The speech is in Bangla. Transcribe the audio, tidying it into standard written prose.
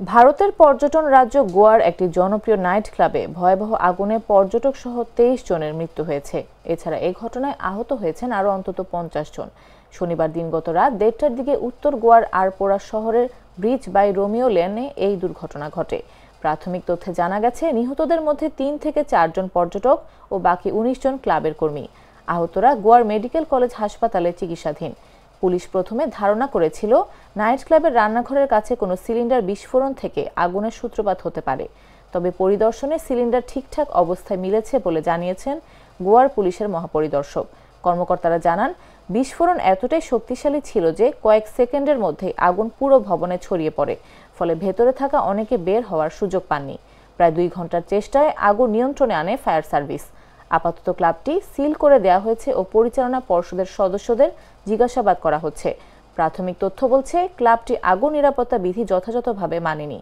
ভারতের পর্যটন রাজ্য গোয়ার একটি জনপ্রিয় নাইট ক্লাবে ভয়াবহ আগুনে পর্যটক সহ ২৩ জনের মৃত্যু হয়েছে। এছাড়া এই ঘটনায় আহত হয়েছেন আরও অন্তত ৫০ জন। শনিবার দিনগত রাত ১:৩০টার দিকে উত্তর গোয়ার আরপোরা শহরের ব্রিজ বাই রোমিও লেনে এই দুর্ঘটনা ঘটে। প্রাথমিক তথ্যে জানা গেছে, নিহতদের মধ্যে ৩ থেকে ৪ জন পর্যটক ও বাকি ১৯ জন ক্লাবের কর্মী। আহতরা গোয়ার মেডিকেল কলেজ হাসপাতালে চিকিৎসাধীন। পুলিশ প্রথমে ধারণা করেছিল নাইট ক্লাবের রান্নাঘরের কাছে কোনো সিলিন্ডার বিস্ফোরণ থেকে আগুনের সূত্রপাত হতে পারে। তবে পরিদর্শনে সিলিন্ডার ঠিকঠাক অবস্থায় মিলেছে বলে জানিয়েছেন গোয়ার পুলিশের মহাপরিদর্শক। কর্মকর্তারা জানান, বিস্ফোরণ এতটাই শক্তিশালী ছিল যে কয়েক সেকেন্ডের মধ্যে আগুন পুরো ভবনে ছড়িয়ে পড়ে, ফলে ভেতরে থাকা অনেকে বের হওয়ার সুযোগ পাননি। প্রায় ২ ঘন্টার চেষ্টায় আগুন নিয়ন্ত্রণে আনে ফায়ার সার্ভিস। আপাতত ক্লাবটি সিল করে দেওয়া হয়েছে ও পরিচালনা পর্ষদের সদস্যদের জিজ্ঞাসাবাদ করা হচ্ছে। প্রাথমিক তথ্য বলছে, ক্লাবটি আগুন নিরাপত্তা বিধি যথাযথভাবে মানেনি।